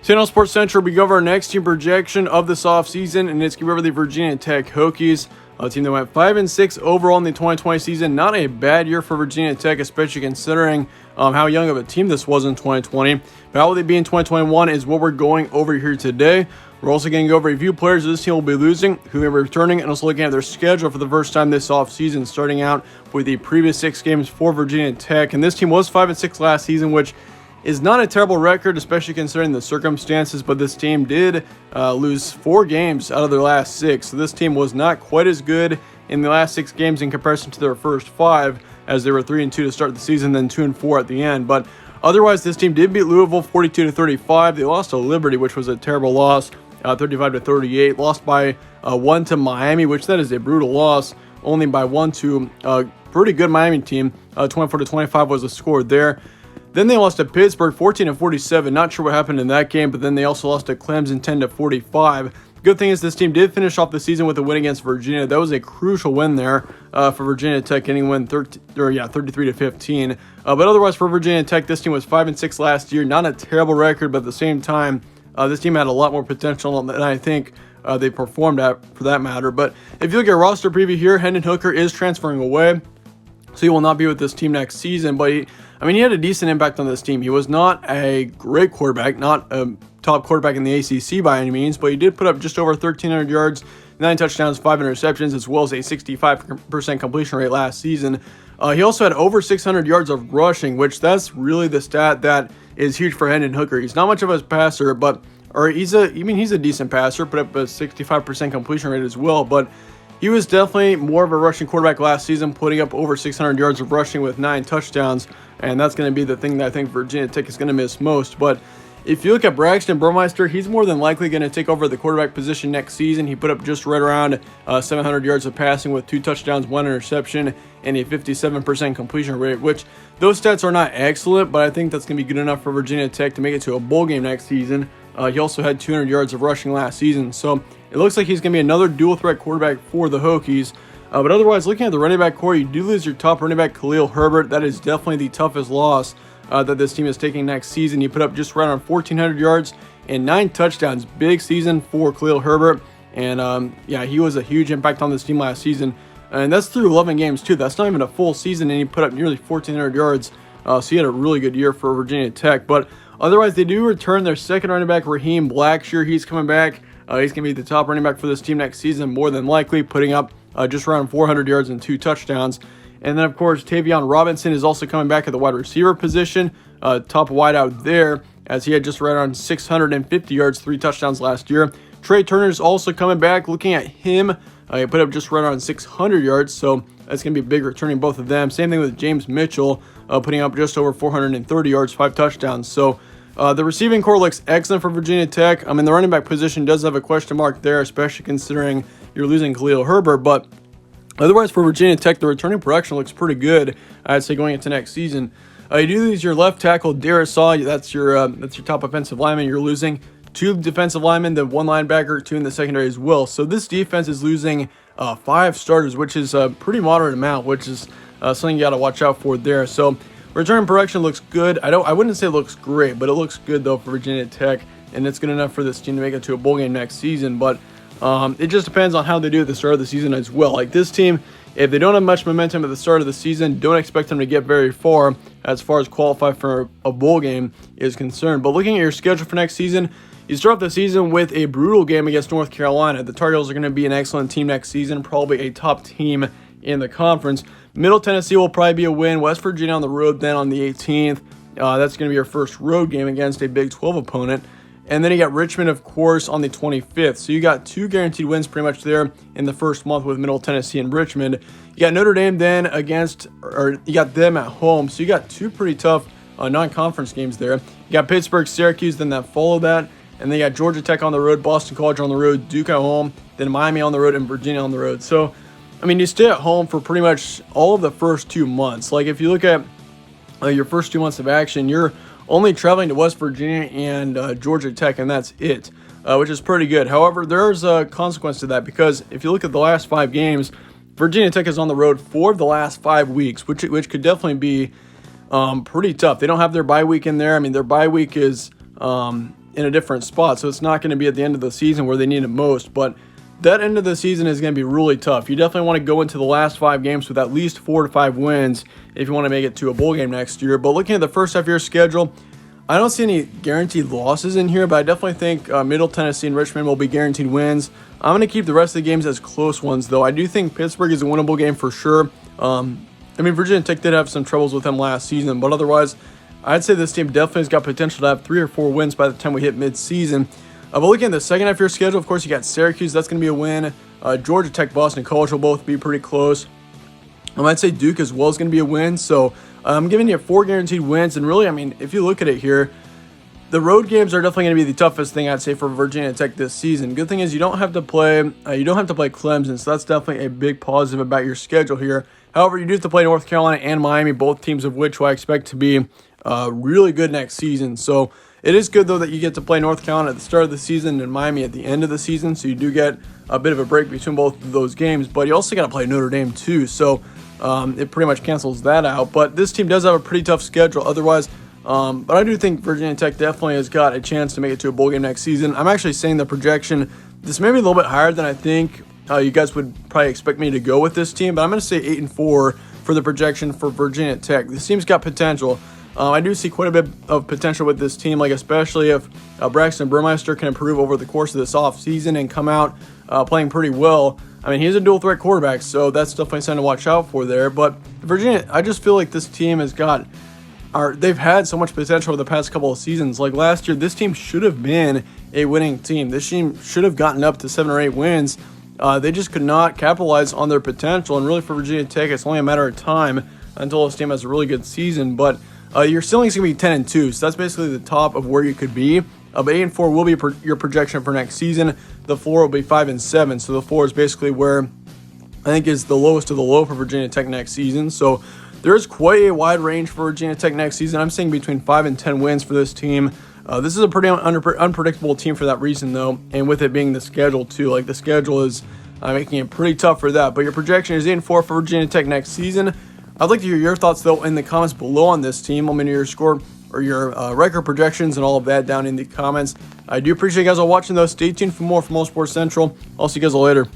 Today on Sports Central, we go over our next team projection of this offseason, and it's going to be over the Virginia Tech Hokies, a team that went 5-6 overall in the 2020 season. Not a bad year for Virginia Tech, especially considering how young of a team this was in 2020. But how will they be in 2021 is what we're going over here today. We're also going to go over a few players this team will be losing, who may be returning, and also looking at their schedule for the first time this offseason, starting out with the previous 6 games for Virginia Tech. And this team was 5-6 last season, which is not a terrible record, especially considering the circumstances, but this team did lose 4 games out of their last 6. So this team was not quite as good in the last 6 games in comparison to their first 5, as they were 3-2 to start the season, then 2-4 at the end. But otherwise, this team did beat Louisville 42-35. They lost to Liberty, which was a terrible loss, 35-38. Lost by 1 to Miami, which that is a brutal loss, only by 1 to a pretty good Miami team. 24-25 was the score there. Then they lost to Pittsburgh 14-47. Not sure what happened in that game, but then they also lost to Clemson 10-45. Good thing is this team did finish off the season with a win against Virginia. That was a crucial win there for Virginia Tech, getting win 33-15. But otherwise for Virginia Tech, this team was 5-6 last year. Not a terrible record, but at the same time, this team had a lot more potential than I think they performed at, for that matter. But if you look at roster preview here, Hendon Hooker is transferring away, so he will not be with this team next season. But he had a decent impact on this team. He was not a great quarterback, not a top quarterback in the ACC by any means, but he did put up just over 1,300 yards, 9 touchdowns, 5 interceptions, as well as a 65% completion rate last season. He also had over 600 yards of rushing, which that's really the stat that is huge for Hendon Hooker. He's not much of a passer, he's a decent passer, put up a 65% completion rate as well, but he was definitely more of a rushing quarterback last season, putting up over 600 yards of rushing with 9 touchdowns, and that's going to be the thing that I think Virginia Tech is going to miss most. But if you look at Braxton Burmeister, he's more than likely going to take over the quarterback position next season. He put up just right around 700 yards of passing with 2 touchdowns, 1 interception, and a 57% completion rate, which those stats are not excellent, but I think that's going to be good enough for Virginia Tech to make it to a bowl game next season. He also had 200 yards of rushing last season, so it looks like he's going to be another dual-threat quarterback for the Hokies. But otherwise, looking at the running back core, you do lose your top running back, Khalil Herbert. That is definitely the toughest loss that this team is taking next season. He put up just right around 1,400 yards and 9 touchdowns. Big season for Khalil Herbert. And, he was a huge impact on this team last season. And that's through 11 games, too. That's not even a full season, and he put up nearly 1,400 yards. So he had a really good year for Virginia Tech. But otherwise, they do return their second running back, Raheem Blackshear. He's coming back. He's going to be the top running back for this team next season, more than likely, putting up just around 400 yards and 2 touchdowns. And then, of course, Tavion Robinson is also coming back at the wide receiver position, top wideout there, as he had just right around 650 yards, 3 touchdowns last year. Trey Turner is also coming back. Looking at him, he put up just right around 600 yards, so that's going to be big returning both of them. Same thing with James Mitchell, putting up just over 430 yards, 5 touchdowns. So the receiving core looks excellent for Virginia Tech. The running back position does have a question mark there, especially considering you're losing Khalil Herbert. But otherwise, for Virginia Tech, the returning production looks pretty good, I'd say, going into next season. You do lose your left tackle, Darisaw. That's your top offensive lineman. You're losing 2 defensive linemen, then 1 linebacker, 2 in the secondary as well. So this defense is losing 5 starters, which is a pretty moderate amount, which is something you got to watch out for there. So return production looks good. I wouldn't say it looks great, but it looks good though for Virginia Tech, and it's good enough for this team to make it to a bowl game next season. But it just depends on how they do at the start of the season as well. Like this team, if they don't have much momentum at the start of the season, don't expect them to get very far as qualify for a bowl game is concerned. But looking at your schedule for next season, you start off the season with a brutal game against North Carolina. The Tar Heels are going to be an excellent team next season, probably a top team in the conference. Middle Tennessee will probably be a win. West Virginia on the road then on the 18th. That's going to be your first road game against a Big 12 opponent. And then you got Richmond, of course, on the 25th. So you got 2 guaranteed wins pretty much there in the first month with Middle Tennessee and Richmond. You got Notre Dame then you got them at home. So you got 2 pretty tough non-conference games there. You got Pittsburgh, Syracuse, then that follow that. And then you got Georgia Tech on the road, Boston College on the road, Duke at home, then Miami on the road, and Virginia on the road. So, you stay at home for pretty much all of the first 2 months. Like, if you look at your first 2 months of action, you're only traveling to West Virginia and Georgia Tech, and that's it, which is pretty good. However, there's a consequence to that, because if you look at the last 5 games, Virginia Tech is on the road 4 of the last 5 weeks, which could definitely be pretty tough. They don't have their bye week in there. Their bye week is in a different spot, so it's not going to be at the end of the season where they need it most. But that end of the season is going to be really tough. You definitely want to go into the last 5 games with at least 4 to 5 wins if you want to make it to a bowl game next year. But looking at the first half of your schedule, I don't see any guaranteed losses in here, but I definitely think Middle Tennessee and Richmond will be guaranteed wins. I'm going to keep the rest of the games as close ones, though. I do think Pittsburgh is a winnable game for sure. Virginia Tech did have some troubles with them last season, but otherwise, I'd say this team definitely has got potential to have 3 or 4 wins by the time we hit mid-season. But looking at the second half of your schedule, of course, you got Syracuse. That's going to be a win. Georgia Tech, Boston College will both be pretty close. I'd say Duke as well is going to be a win. So I'm giving you 4 guaranteed wins. And really, if you look at it here, the road games are definitely going to be the toughest thing, I'd say, for Virginia Tech this season. Good thing is you don't have to play Clemson, so that's definitely a big positive about your schedule here. However, you do have to play North Carolina and Miami, both teams of which I expect to be really good next season. So it is good, though, that you get to play North Carolina at the start of the season and Miami at the end of the season, so you do get a bit of a break between both of those games. But you also got to play Notre Dame, too, so it pretty much cancels that out. But this team does have a pretty tough schedule otherwise. But I do think Virginia Tech definitely has got a chance to make it to a bowl game next season. I'm actually saying the projection, this may be a little bit higher than I think you guys would probably expect me to go with this team, but I'm going to say 8-4 for the projection for Virginia Tech. This team's got potential. I do see quite a bit of potential with this team, especially if Braxton Burmeister can improve over the course of this offseason and come out playing pretty well. He's a dual threat quarterback, so that's definitely something to watch out for there. But Virginia, I just feel like this team has got, they've had so much potential over the past couple of seasons. Like last year, this team should have been a winning team. This team should have gotten up to 7 or 8 wins. They just could not capitalize on their potential. And really for Virginia Tech, it's only a matter of time until this team has a really good season. But your ceiling's going to be 10-2, so that's basically the top of where you could be. But 8-4 will be your projection for next season. The floor will be 5-7, so the floor is basically where I think is the lowest of the low for Virginia Tech next season. So there is quite a wide range for Virginia Tech next season. I'm saying between 5 and 10 wins for this team. This is a pretty unpredictable team for that reason, though, and with it being the schedule, too. The schedule is making it pretty tough for that. But your projection is 8-4 for Virginia Tech next season. I'd like to hear your thoughts, though, in the comments below on this team. Let me know your score or your record projections and all of that down in the comments. I do appreciate you guys all watching, though. Stay tuned for more from All Sports Central. I'll see you guys all later.